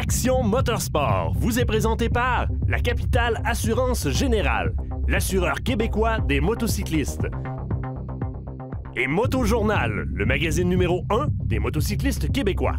Action Motorsport vous est présenté par la Capitale Assurance Générale, l'assureur québécois des motocyclistes. Et Motojournal, le magazine numéro 1 des motocyclistes québécois.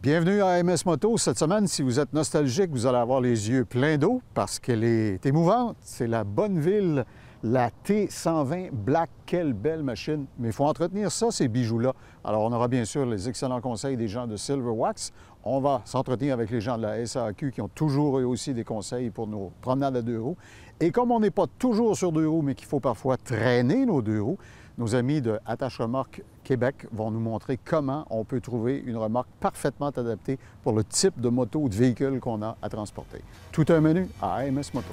Bienvenue à AMS Moto. Cette semaine, si vous êtes nostalgique, vous allez avoir les yeux pleins d'eau parce qu'elle est émouvante. C'est la Bonneville, la T120 Black. Quelle belle machine! Mais il faut entretenir ça, ces bijoux-là. Alors, on aura bien sûr les excellents conseils des gens de Silver Wax. On va s'entretenir avec les gens de la SAQ qui ont toujours eu aussi des conseils pour nos promenades à deux roues. Et comme on n'est pas toujours sur deux roues, mais qu'il faut parfois traîner nos deux roues, nos amis de Attache Remorque Québec vont nous montrer comment on peut trouver une remorque parfaitement adaptée pour le type de moto ou de véhicule qu'on a à transporter. Tout un menu à AMS Moto.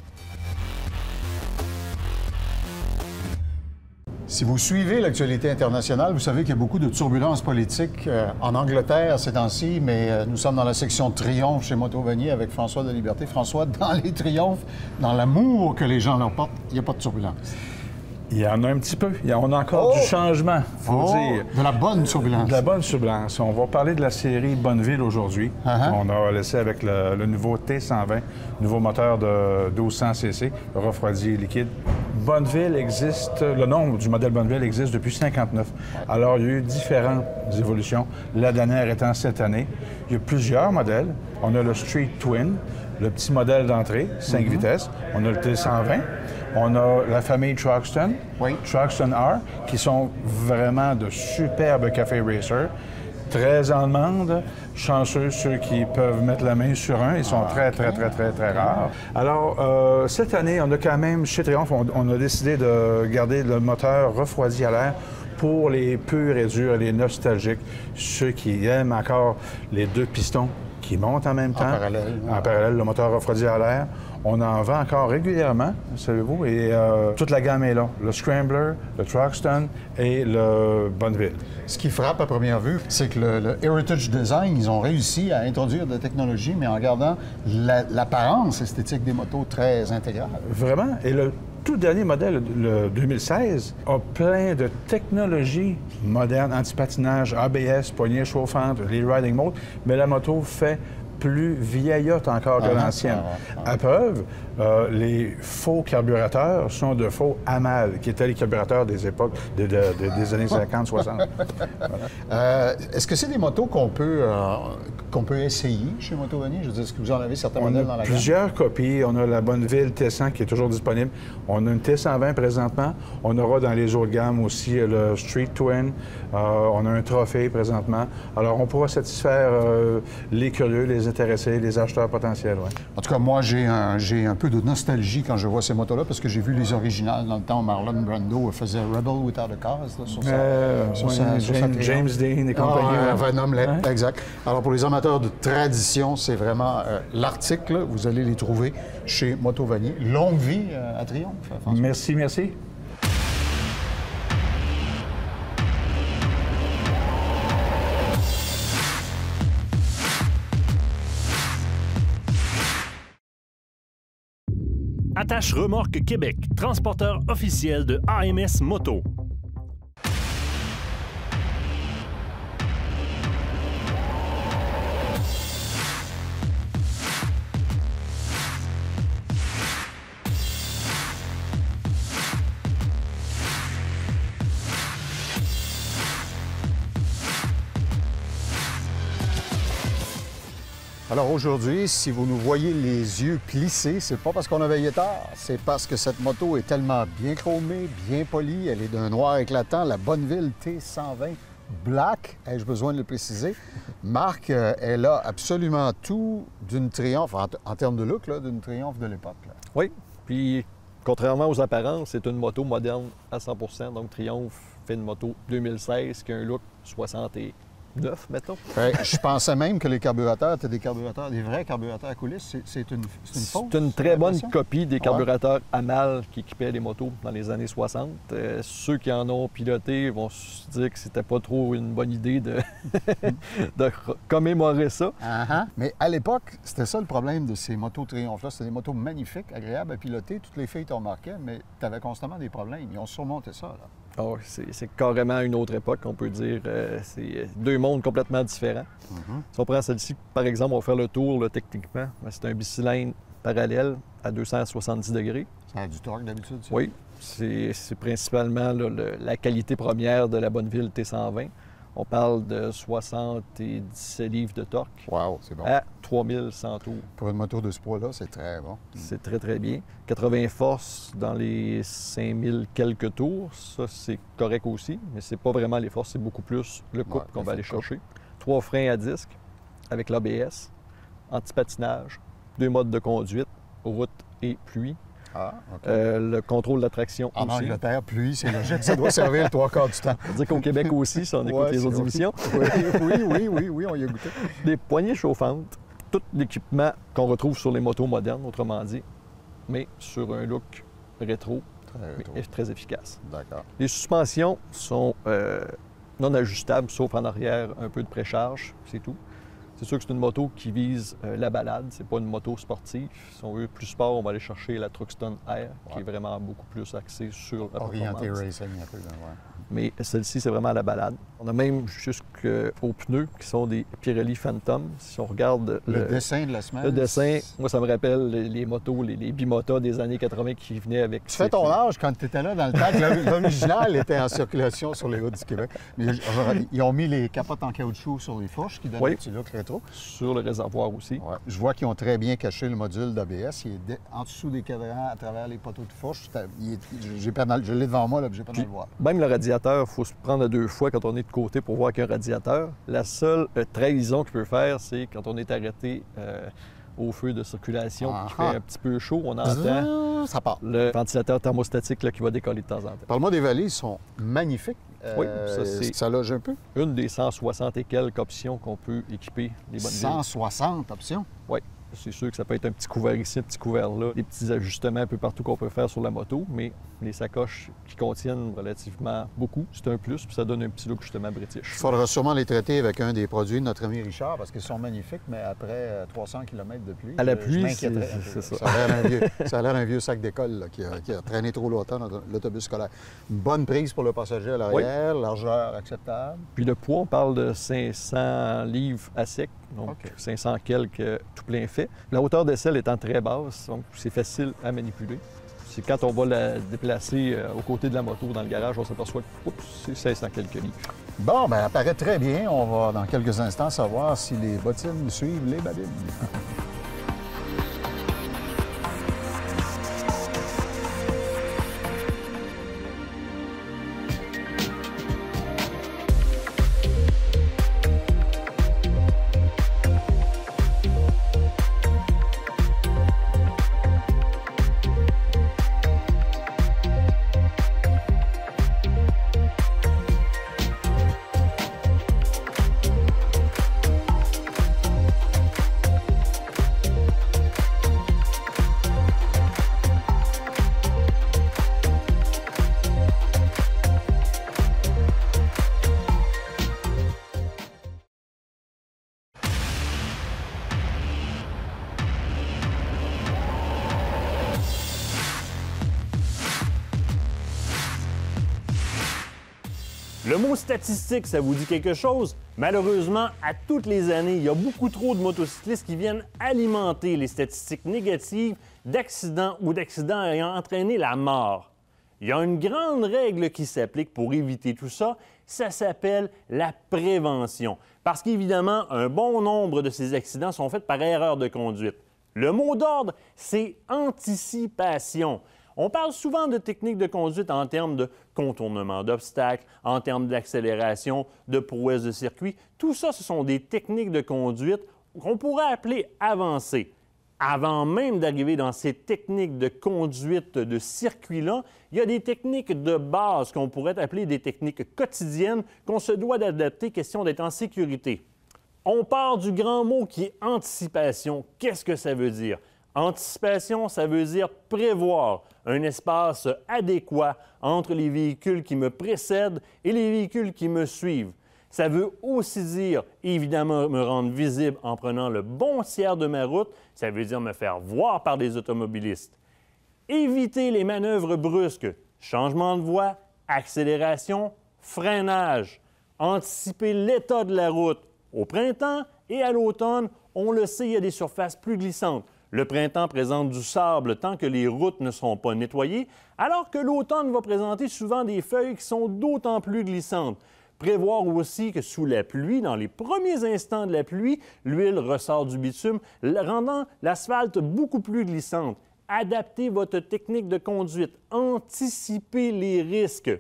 Si vous suivez l'actualité internationale, vous savez qu'il y a beaucoup de turbulences politiques en Angleterre ces temps-ci, mais nous sommes dans la section triomphe chez Motovanier avec François de Liberté. François, dans les triomphes, dans l'amour que les gens leur portent, il n'y a pas de turbulence. Il y en a un petit peu. On a encore du changement, il faut dire. De la bonne turbulence. De la bonne turbulence. On va parler de la série Bonneville aujourd'hui. On a laissé avec le nouveau T120, nouveau moteur de 1200 cc, refroidi liquide. Bonneville existe, le nom du modèle Bonneville existe depuis 1959. Alors, il y a eu différentes évolutions. La dernière étant cette année. Il y a plusieurs modèles. On a le Street Twin, le petit modèle d'entrée, 5 vitesses. On a le T120. On a la famille Truxton, Truxton R, qui sont vraiment de superbes café racers. Très en demande. Chanceux ceux qui peuvent mettre la main sur un. Ils sont très rares. Alors, cette année, on a quand même, chez Triumph, on a décidé de garder le moteur refroidi à l'air pour les purs et durs, les nostalgiques, ceux qui aiment encore les deux pistons qui montent en même temps. En parallèle, le moteur refroidi à l'air. On en vend encore régulièrement, savez-vous, et toute la gamme est là. Le Scrambler, le Truxton et le Bonneville. Ce qui frappe à première vue, c'est que le Heritage Design, ils ont réussi à introduire de la technologie, mais en gardant l'apparence esthétique des motos très intégrale. Vraiment. Et le tout dernier modèle, le 2016, a plein de technologies modernes, anti-patinage, ABS, poignée chauffante, les riding modes, mais la moto fait plus vieillotte encore que l'ancienne. À preuve, les faux carburateurs sont de faux Hamal, qui étaient les carburateurs des époques des années 50-60. Est-ce que c'est des motos qu'on peut essayer chez Motovanier? Je veux dire, est-ce que vous en avez certains modèles dans la gamme? Plusieurs copies. On a la Bonneville T100 qui est toujours disponible. On a une T120 présentement. On aura dans les autres gammes aussi le Street Twin. On a un Trophée présentement. Alors, on pourra satisfaire les curieux, les intéressés, les acheteurs potentiels. Ouais. En tout cas, moi, j'ai un peu de nostalgie quand je vois ces motos-là, parce que j'ai vu les originales dans le temps où Marlon Brando faisait Rebel Without a Cause là, sur sa James Dean et compagnie. Un homme exact. Alors, pour les amateurs de tradition, c'est vraiment l'article. Vous allez les trouver chez Motovanier. Longue vie à Triomphe, François. Merci, merci. Attache Remorque Québec, transporteur officiel de AMS Moto. Alors aujourd'hui, si vous nous voyez les yeux plissés, c'est pas parce qu'on a veillé tard, c'est parce que cette moto est tellement bien chromée, bien polie, elle est d'un noir éclatant, la Bonneville T120 Black, ai-je besoin de le préciser. Marc, elle a absolument tout d'une Triumph, en termes de look, d'une Triumph de l'époque. Oui, puis contrairement aux apparences, c'est une moto moderne à 100 donc Triumph fait une moto 2016 qui a un look 69, mettons. Je pensais même que les carburateurs étaient des vrais carburateurs à coulisses. C'est une fausse? C'est une très bonne version? copie des carburateurs Hamal qui équipaient les motos dans les années 60. Ceux qui en ont piloté vont se dire que c'était pas trop une bonne idée de, de commémorer ça. Mais à l'époque, c'était ça le problème de ces motos Triumph-là. C'était des motos magnifiques, agréables à piloter. Toutes les filles t'en remarquaient, mais tu avais constamment des problèmes. Ils ont surmonté ça, là. Oh, c'est carrément une autre époque, on peut dire. C'est deux mondes complètement différents. Si on prend celle-ci, par exemple, on va faire le tour là, techniquement. C'est un bicylindre parallèle à 270 degrés. Ça a du torque d'habitude, ça? Oui. C'est principalement là, la qualité première de la Bonneville T120. On parle de 77 livres de torque. Wow, c'est bon. À 3100 tours. Pour une moto de ce poids-là, c'est très bon. C'est très, très bien. 80 forces dans les 5000 quelques tours, ça, c'est correct aussi, mais c'est pas vraiment les forces, c'est beaucoup plus le couple qu'on va aller chercher. 3 freins à disque avec l'ABS, anti-patinage, 2 modes de conduite, route et pluie. Le contrôle d'attraction aussi. En Angleterre, pluie, c'est logique. Ça doit servir le 3/4 du temps. On va dire qu'au Québec aussi, si on écoute les autres émissions. Oui, on y a goûté. Des poignées chauffantes, tout l'équipement qu'on retrouve sur les motos modernes, autrement dit, mais sur un look rétro, mais très efficace. D'accord. Les suspensions sont non ajustables, sauf en arrière, un peu de précharge, c'est tout. C'est sûr que c'est une moto qui vise la balade, c'est pas une moto sportive. Si on veut plus sport, on va aller chercher la Truxton R, qui est vraiment beaucoup plus axée sur la orienté performance. racing un peu, Mais celle-ci, c'est vraiment la balade. On a même jusqu'aux pneus qui sont des Pirelli Phantom. Si on regarde le dessin de la semelle. Le dessin, moi, ça me rappelle les motos, les bimotas des années 80 qui venaient avec... Tu fais ton âge quand tu étais là dans le temps que l'original était en circulation sur les routes du Québec. Mais ils ont mis les capotes en caoutchouc sur les fourches qui donnent un petit look rétro. Sur le réservoir aussi. Ouais. Je vois qu'ils ont très bien caché le module d'ABS. Il est en dessous des cadrans, à travers les poteaux de fourche. Je l'ai devant moi, là, j'ai pas de le voir. Même le radiateur, il faut se prendre à 2 fois quand on est de côté pour voir qu'il y a un radiateur. La seule trahison qu'il peut faire, c'est quand on est arrêté au feu de circulation, qui fait un petit peu chaud, on entend ça part. Le ventilateur thermostatique là, qui va décoller de temps en temps. Parle-moi des valises, sont magnifiques. Oui, ça c'est... Ça loge un peu? Une des 160 et quelques options qu'on peut équiper les Bonneville. 160 options? Oui. C'est sûr que ça peut être un petit couvert ici, un petit couvert là, des petits ajustements un peu partout qu'on peut faire sur la moto, mais les sacoches qui contiennent relativement beaucoup, c'est un plus, puis ça donne un petit look justement british. Il faudra sûrement les traiter avec un des produits de notre ami Richard, parce qu'ils sont magnifiques, mais après 300 km de pluie, à la pluie, c'est ça. Ça a l'air un vieux sac d'école qui a traîné trop longtemps dans l'autobus scolaire. Une bonne prise pour le passager à l'arrière, largeur acceptable. Puis le poids, on parle de 500 livres à sec, donc 500 quelques tout plein fait. La hauteur d'aisselle étant très basse, donc c'est facile à manipuler. C'est quand on va la déplacer aux côtés de la moto dans le garage, on s'aperçoit que c'est 500 quelques livres. Bon, bien, elle paraît très bien. On va dans quelques instants savoir si les bottines suivent les babines. Le mot statistique, ça vous dit quelque chose? Malheureusement, à toutes les années, il y a beaucoup trop de motocyclistes qui viennent alimenter les statistiques négatives d'accidents ou d'accidents ayant entraîné la mort. Il y a une grande règle qui s'applique pour éviter tout ça, ça s'appelle la prévention. Parce qu'évidemment, un bon nombre de ces accidents sont faits par erreur de conduite. Le mot d'ordre, c'est anticipation. On parle souvent de techniques de conduite en termes de contournement d'obstacles, en termes d'accélération, de prouesse de circuit. Tout ça, ce sont des techniques de conduite qu'on pourrait appeler avancées. Avant même d'arriver dans ces techniques de conduite de circuit-là, il y a des techniques de base qu'on pourrait appeler des techniques quotidiennes qu'on se doit d'adapter, question d'être en sécurité. On part du grand mot qui est anticipation. Qu'est-ce que ça veut dire? Anticipation, ça veut dire prévoir un espace adéquat entre les véhicules qui me précèdent et les véhicules qui me suivent. Ça veut aussi dire, évidemment, me rendre visible en prenant le bon tiers de ma route. Ça veut dire me faire voir par des automobilistes. Éviter les manœuvres brusques, changement de voie, accélération, freinage. Anticiper l'état de la route. Au printemps et à l'automne, on le sait, il y a des surfaces plus glissantes. Le printemps présente du sable tant que les routes ne seront pas nettoyées, alors que l'automne va présenter souvent des feuilles qui sont d'autant plus glissantes. Prévoir aussi que sous la pluie, dans les premiers instants de la pluie, l'huile ressort du bitume, rendant l'asphalte beaucoup plus glissante. Adaptez votre technique de conduite. Anticipez les risques.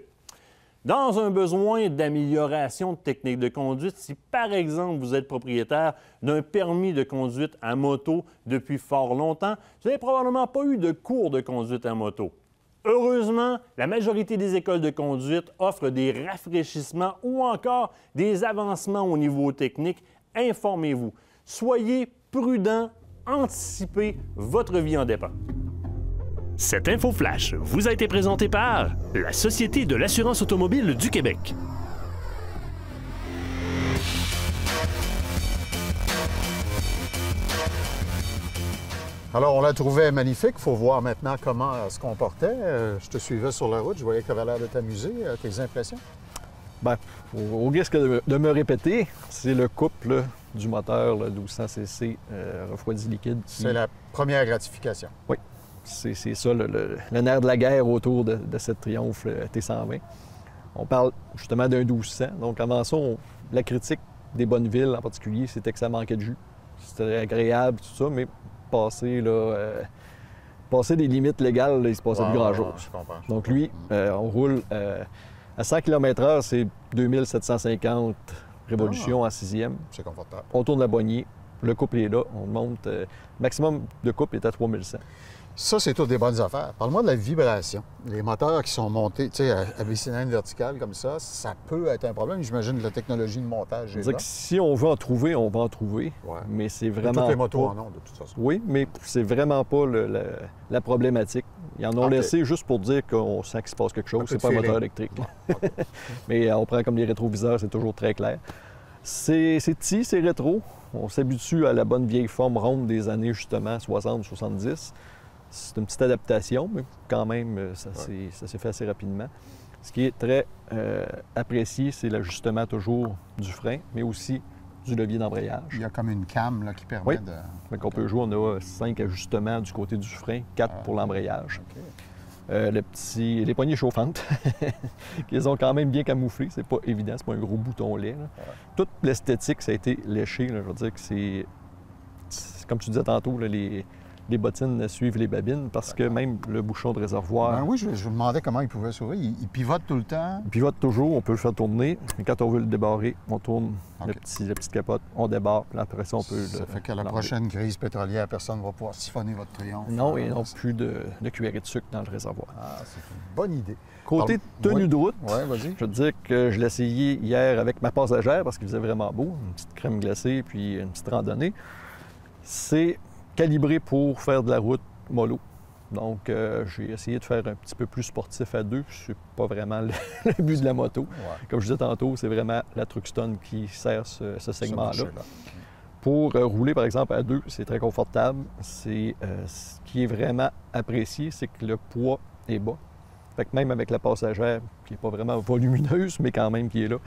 Dans un besoin d'amélioration de technique de conduite, si par exemple vous êtes propriétaire d'un permis de conduite à moto depuis fort longtemps, vous n'avez probablement pas eu de cours de conduite à moto. Heureusement, la majorité des écoles de conduite offrent des rafraîchissements ou encore des avancements au niveau technique. Informez-vous. Soyez prudent, anticipez, votre vie en dépend. Cette info flash vous a été présentée par la Société de l'assurance automobile du Québec. Alors, on la trouvait magnifique. Il faut voir maintenant comment elle se comportait. Je te suivais sur la route. Je voyais que tu avais l'air de t'amuser. Tes impressions? Bien, au risque de me répéter, c'est le couple du moteur, le 1200 cc refroidi liquide. C'est la première gratification. Oui. C'est ça le nerf de la guerre autour de cette Triumph T120. On parle justement d'un 1200. Donc, avant ça, la critique des Bonneville en particulier, c'était que ça manquait de jus. C'était agréable, tout ça, mais passer des limites légales, là, il se passait plus grand-chose. Donc, lui, on roule à 100 km/h, c'est 2750 révolutions en 6e. C'est confortable. On tourne la poignée, le couple est là, on monte. Maximum de couple est à 3100. Ça, c'est toutes des bonnes affaires. Parle-moi de la vibration. Les moteurs qui sont montés, tu sais, à bicylindre vertical comme ça peut être un problème. J'imagine que la technologie de montage est là. Si on veut en trouver, on va en trouver. Ouais. Mais c'est vraiment. Toutes les motos pas... en ont, de toute façon. Oui, mais c'est vraiment pas la problématique. Ils en ont laissé juste pour dire qu'on sent qu'il se passe quelque chose. C'est pas un moteur électrique. Mais on prend comme les rétroviseurs, c'est toujours très clair. C'est petit, c'est rétro. On s'habitue à la bonne vieille forme ronde des années, justement, 60-70. C'est une petite adaptation, mais quand même, ça s'est fait assez rapidement. Ce qui est très apprécié, c'est l'ajustement toujours du frein, mais aussi du levier d'embrayage. Il y a comme une came là, qui permet de... Donc on peut jouer, on a 5 ajustements du côté du frein, 4 pour l'embrayage. Okay. Les poignées chauffantes, qu'ils ont quand même bien camouflées. C'est pas évident, c'est pas un gros bouton laid. Toute l'esthétique, ça a été léché. Là. Je veux dire que c'est comme tu disais tantôt, là, les bottines suivent les babines parce que même le bouchon de réservoir... Ben oui, je me demandais comment il pouvait s'ouvrir. Il pivote tout le temps? Il pivote toujours, on peut le faire tourner. Et quand on veut le débarrer, on tourne la petite capote, on débarre, puis après ça, on peut... Ça fait qu'à la prochaine crise pétrolière, personne ne va pouvoir siphonner votre Triumph. Non, et non plus de cuillerée de sucre dans le réservoir. Ah, c'est une bonne idée. Côté tenue de route, vas-y. Je veux dire que je l'ai essayé hier avec ma passagère parce qu'il faisait vraiment beau, une petite crème glacée puis une petite randonnée. C'est calibré pour faire de la route mollo. Donc, j'ai essayé de faire un petit peu plus sportif à deux. C'est pas vraiment le but de la moto. Ouais. Comme je disais tantôt, c'est vraiment la Truxton qui sert ce segment-là. Pour rouler, par exemple, à deux, c'est très confortable. Ce qui est vraiment apprécié, c'est que le poids est bas. Fait que même avec la passagère, qui n'est pas vraiment volumineuse, mais quand même qui est là,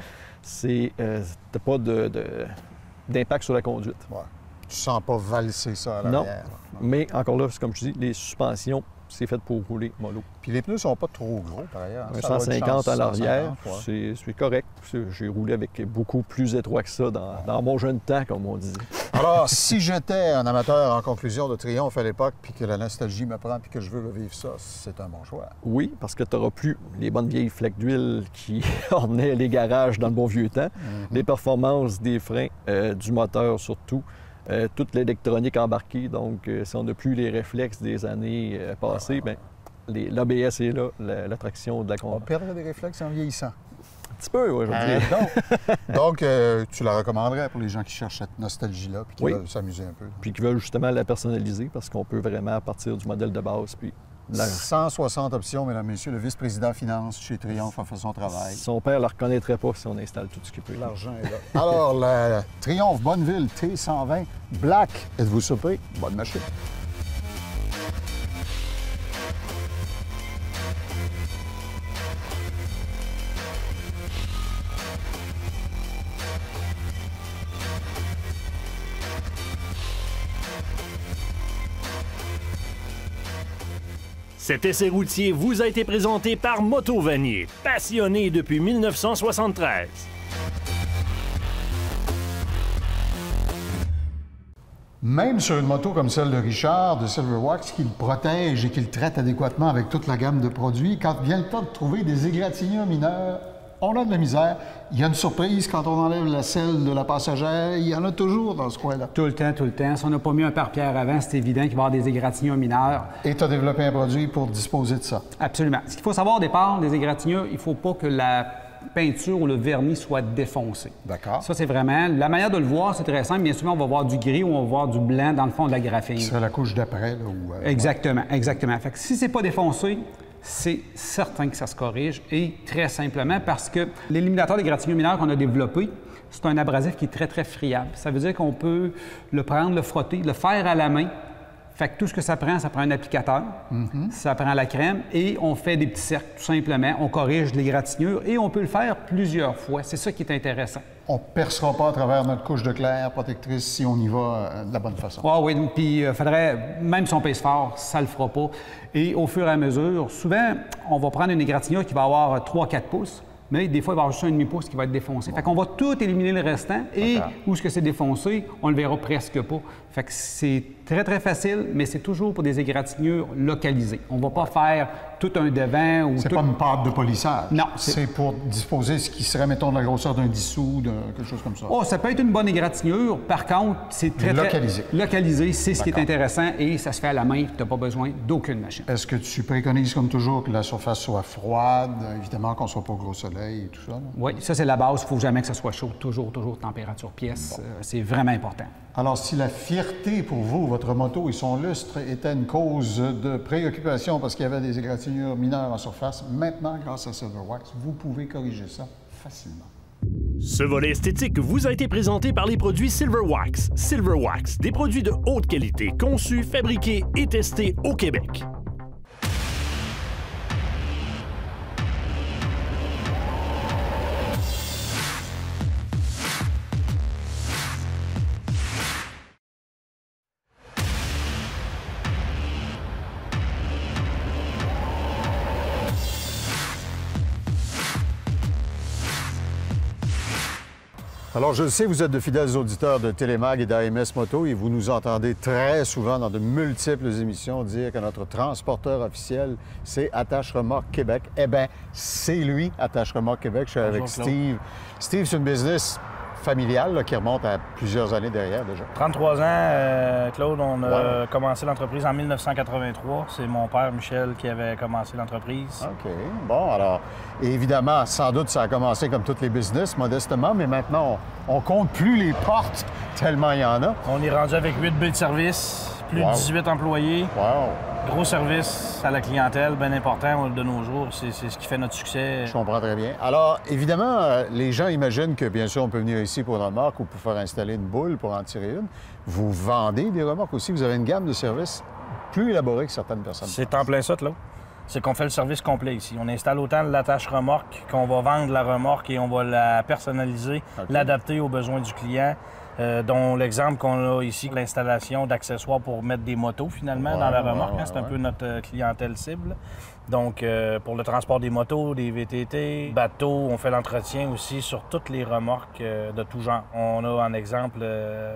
t'as pas d'impact sur la conduite. Ouais. Tu sens pas valser ça à l'arrière. Non, mais encore là, c'est comme je dis, les suspensions, c'est fait pour rouler mollo. Puis les pneus sont pas trop gros, par ailleurs. Un 150 à l'arrière, c'est correct. J'ai roulé avec beaucoup plus étroit que ça dans mon jeune temps, comme on disait. Alors, si j'étais un amateur, en conclusion, de Triumph à l'époque, puis que la nostalgie me prend, puis que je veux revivre ça, c'est un bon choix. Oui, parce que tu n'auras plus les bonnes vieilles fleques d'huile qui ornaient les garages dans le bon vieux temps. Les performances des freins, du moteur surtout, Toute l'électronique embarquée, donc si on n'a plus les réflexes des années passées, bien, l'ABS est là, la traction de la On conduite. perdrait des réflexes en vieillissant. Un petit peu, oui, je veux dire. Donc, tu la recommanderais pour les gens qui cherchent cette nostalgie-là puis qui veulent s'amuser un peu. Puis qui veulent justement la personnaliser parce qu'on peut vraiment partir du modèle de base. Puis 160 options, mesdames, messieurs. Le vice-président finance chez Triumph a fait son travail. son père ne la reconnaîtrait pas si on installe tout ce qu'il peut. L'argent est là. Alors, la Triumph Bonneville T120 Black. Êtes-vous surpris? Bonne machine. Cet essai routier vous a été présenté par Moto Vanier, passionné depuis 1973. Même sur une moto comme celle de Richard, de Silverwax, qui le protège et qui le traite adéquatement avec toute la gamme de produits, quand vient le temps de trouver des égratignures mineurs, on a de la misère. Il y a une surprise quand on enlève la selle de la passagère. Il y en a toujours dans ce coin-là. Tout le temps, tout le temps. Si on n'a pas mis un pare-pierre avant, c'est évident qu'il va y avoir des égratignures mineures. Et tu as développé un produit pour disposer de ça. Absolument. Ce qu'il faut savoir au départ, des égratignures, il ne faut pas que la peinture ou le vernis soit défoncé. D'accord. Ça, c'est vraiment... La manière de le voir, c'est très simple. Bien souvent, on va voir du gris ou on va voir du blanc dans le fond de la graphine. Qui serait la couche d'après, là, où... Exactement, exactement. Fait que si c'est pas défoncé, c'est certain que ça se corrige, et très simplement parce que l'éliminateur d'égratignures mineures qu'on a développé, c'est un abrasif qui est très, très friable. Ça veut dire qu'on peut le prendre, le frotter, le faire à la main. Fait que tout ce que ça prend un applicateur, ça prend la crème, et on fait des petits cercles, tout simplement. On corrige l'égratignure, et on peut le faire plusieurs fois. C'est ça qui est intéressant. On ne percera pas à travers notre couche de clair protectrice si on y va de la bonne façon. Ah oui, puis faudrait, même si on pèse fort, ça le fera pas. Et au fur et à mesure, souvent, on va prendre une égratignure qui va avoir 3-4 pouces, mais des fois, il va y avoir juste un demi-pouce qui va être défoncé. Fait qu'on va tout éliminer le restant, et où est-ce que c'est défoncé, on le verra presque pas. Fait que c'est très, très facile, mais c'est toujours pour des égratignures localisées. On va pas faire tout un devant ou C'est tout... pas une pâte de polissage. Non. C'est pour disposer ce qui serait, mettons, de la grosseur d'un 10 sous, de quelque chose comme ça. Oh, ça peut être une bonne égratignure. Par contre, c'est très, Localisé. très... Localisé, c'est ce qui est D'accord. intéressant, et ça se fait à la main. Tu n'as pas besoin d'aucune machine. Est-ce que tu préconises, comme toujours, que la surface soit froide, évidemment qu'on ne soit pas au gros soleil et tout ça? Là? Oui, ça, c'est la base. Il ne faut jamais que ça soit chaud. Toujours température pièce. C'est vraiment important. Alors, si la fierté pour vous, votre moto et son lustre était une cause de préoccupation parce qu'il y avait des égratignures mineures en surface, maintenant, grâce à Silverwax, vous pouvez corriger ça facilement. Ce volet esthétique vous a été présenté par les produits Silverwax. Silverwax, des produits de haute qualité, conçus, fabriqués et testés au Québec. Alors, je le sais, vous êtes de fidèles auditeurs de Télémag et d'AMS Moto et vous nous entendez très souvent dans de multiples émissions dire que notre transporteur officiel, c'est Attache Remorque Québec. Eh bien, c'est lui, Attache Remorque Québec. Je suis avec Steve. Steve, c'est une business familiale là, qui remonte à plusieurs années derrière déjà. 33 ans, Claude, on a commencé l'entreprise en 1983. C'est mon père, Michel, qui avait commencé l'entreprise. OK. Bon, alors, évidemment, sans doute, ça a commencé comme tous les business, modestement, mais maintenant, on compte plus les portes, tellement il y en a. On est rendu avec 8 bulles de service, plus de 18 employés. Wow! Gros service à la clientèle, bien important de nos jours. C'est ce qui fait notre succès. Je comprends très bien. Alors, évidemment, les gens imaginent que, bien sûr, on peut venir ici pour une remorque ou pour faire installer une boule pour en tirer une. Vous vendez des remorques aussi. Vous avez une gamme de services plus élaborée que certaines personnes. C'est en plein ça, Claude. C'est qu'on fait le service complet ici. On installe autant l'attache remorque qu'on va vendre la remorque et on va la personnaliser, l'adapter aux besoins du client. Dont l'exemple qu'on a ici, l'installation d'accessoires pour mettre des motos finalement dans la remorque. C'est un peu notre clientèle cible. Donc, pour le transport des motos, des VTT, bateaux, on fait l'entretien aussi sur toutes les remorques de tout genre. On a en exemple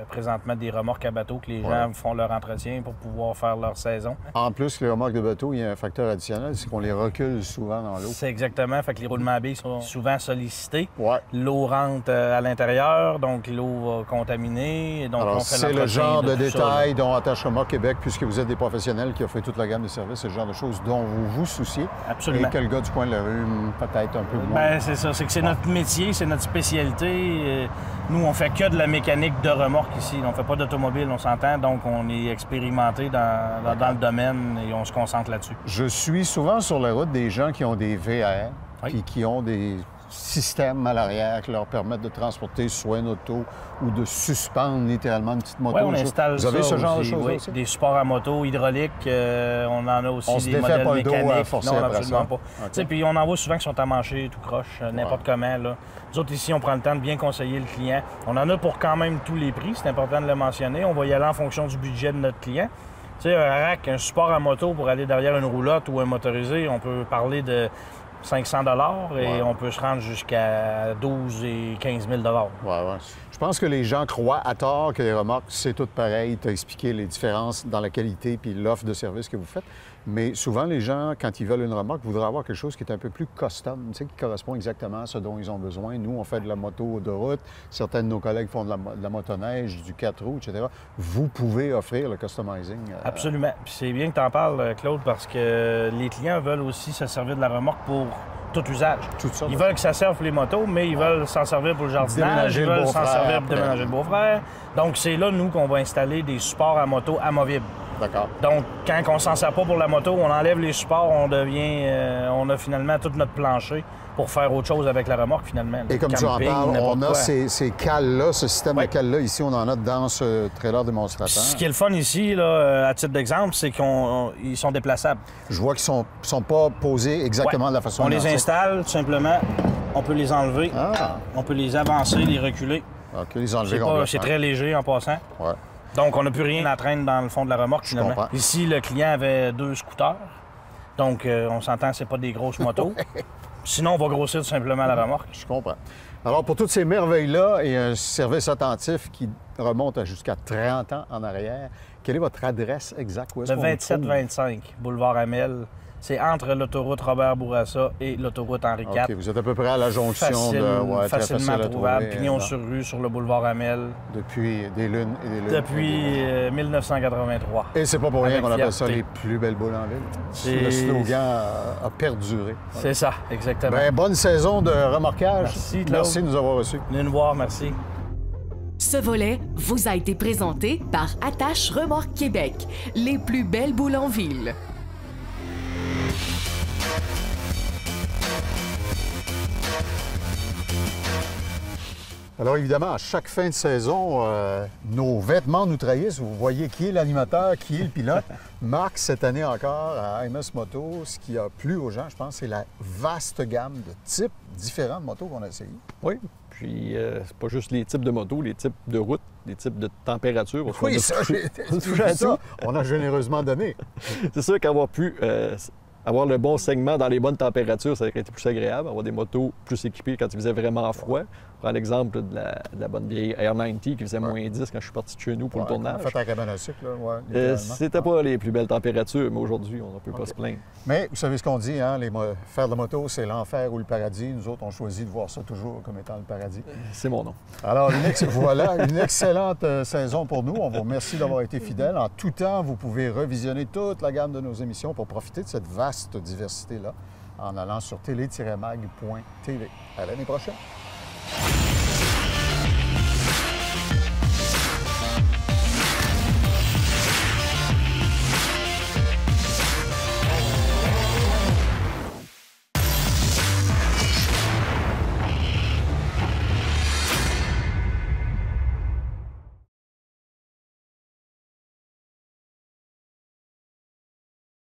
présentement des remorques à bateau que les gens font leur entretien pour pouvoir faire leur saison. En plus, les remorques de bateau, il y a un facteur additionnel, c'est qu'on les recule souvent dans l'eau. C'est exactement. Fait que les roulements à billes sont souvent sollicités. Ouais. L'eau rentre à l'intérieur, donc l'eau va contaminer. Donc, Alors, on fait c'est le l'entretien genre de tout ça, détails dont Attache Remorque Québec, puisque vous êtes des professionnels qui offrent toute la gamme de services, c'est le genre de choses dont vous vous souciez. Absolument. Et que le gars du coin de la rue, peut-être un peu moins. Bien, c'est ça. C'est que c'est notre métier, c'est notre spécialité. Nous, on fait que de la mécanique de remorque ici. On fait pas d'automobile, on s'entend. Donc, on est expérimenté dans le domaine et on se concentre là-dessus. Je suis souvent sur la route des gens qui ont des VAR, puis qui ont des systèmes à l'arrière qui leur permettent de transporter soit une auto ou de suspendre littéralement une petite moto. Oui, on installe Vous avez ça ce genre aussi, de choses oui. aussi? Des supports à moto hydrauliques, on en a aussi On se des défait modèles pas le dos mécaniques. à forcer non, après absolument ça. pas. OK. Tu sais, puis on en voit souvent qui sont amanchés, tout croche, n'importe comment. Là. Nous autres, ici, on prend le temps de bien conseiller le client. On en a pour quand même tous les prix, c'est important de le mentionner. On va y aller en fonction du budget de notre client. Tu sais, un rack, un support à moto pour aller derrière une roulotte ou un motorisé, on peut parler de 500 $ et on peut se rendre jusqu'à 12 et 15 000 $. Ouais. Je pense que les gens croient à tort que les remorques, c'est tout pareil. Tu as expliqué les différences dans la qualité puis l'offre de service que vous faites. Mais souvent, les gens, quand ils veulent une remorque, voudraient avoir quelque chose qui est un peu plus custom, tu sais, qui correspond exactement à ce dont ils ont besoin. Nous, on fait de la moto de route. Certains de nos collègues font de la motoneige, du 4 roues, etc. Vous pouvez offrir le customizing. Absolument. Puis c'est bien que tu en parles, Claude, parce que les clients veulent aussi se servir de la remorque pour tout usage. Tout ça, ils veulent que ça serve pour les motos, mais ils veulent s'en servir pour le jardinage, Déménager ils le veulent s'en beau-frère servir pour après. déménager le beau-frère. Donc, c'est là, nous, qu'on va installer des supports à moto amovibles. D'accord. Donc, quand on s'en sert pas pour la moto, on enlève les supports, on a finalement tout notre plancher pour faire autre chose avec la remorque, finalement. Et comme tu en Camping, parles, n'importe on a quoi. ces cales-là, ce système de cales-là, ici, on en a dans ce trailer démonstrateur. Ce qui est le fun ici, là, à titre d'exemple, c'est qu'ils sont déplaçables. Je vois qu'ils sont pas posés exactement de la façon On les identique. installe, tout simplement. On peut les enlever. Ah, On peut les avancer, les reculer. OK, les enlever C'est complètement. très léger en passant. Ouais. Donc, on n'a plus rien à traîner dans le fond de la remorque, finalement. comprends. Ici, le client avait 2 scooters. Donc, on s'entend, c'est pas des grosses motos. Sinon, on va grossir tout simplement la remorque. Je comprends. Alors, pour toutes ces merveilles-là et un service attentif qui remonte à jusqu'à 30 ans en arrière, quelle est votre adresse exacte? Où est-ce Le qu'on vous trouve? 27-25, boulevard Amel. C'est entre l'autoroute Robert-Bourassa et l'autoroute Henri IV. OK, vous êtes à peu près à la jonction très facilement facile à trouvable. trouver, Pignon sur rue sur le boulevard Amel depuis des lunes et des lunes. depuis 1983. Et c'est pas pour rien Avec qu'on appelle ça fierté. les plus belles boules en ville. C'est- Le slogan a perduré. C'est ça, exactement. Bien, bonne saison de remorquage. Merci, Claude. Merci de nous avoir reçus. Venez nous voir, merci. Ce volet vous a été présenté par Attache Remorque Québec, les plus belles boules en ville. Alors évidemment, à chaque fin de saison, nos vêtements nous trahissent. Vous voyez qui est l'animateur, qui est le pilote. Marc, cette année encore, à MS Moto, ce qui a plu aux gens, je pense, c'est la vaste gamme de types différents de motos qu'on a essayé. Oui, puis c'est pas juste les types de motos, les types de route, les types de température. Parce qu'on Oui, a ça, touché- j'ai on a touché à ça. tout. On a généreusement donné. C'est sûr qu'avoir pu avoir le bon segment dans les bonnes températures, ça aurait été plus agréable. Avoir des motos plus équipées quand il faisait vraiment froid. Prends l'exemple de la bonne vieille Air 90 qui faisait moins 10 quand je suis parti de chez nous pour le On tournage. a fait la cabane à sucre, là, ouais, littéralement. C'était pas les plus belles températures, mais aujourd'hui, on ne peut pas se plaindre. Mais vous savez ce qu'on dit, hein? Faire de la moto, c'est l'enfer ou le paradis. Nous autres, on choisit de voir ça toujours comme étant le paradis. C'est mon nom. Alors, voilà, une excellente saison pour nous. On vous remercie d'avoir été fidèles. En tout temps, vous pouvez revisionner toute la gamme de nos émissions pour profiter de cette vaste diversité-là en allant sur télé-mag.tv. À l'année prochaine.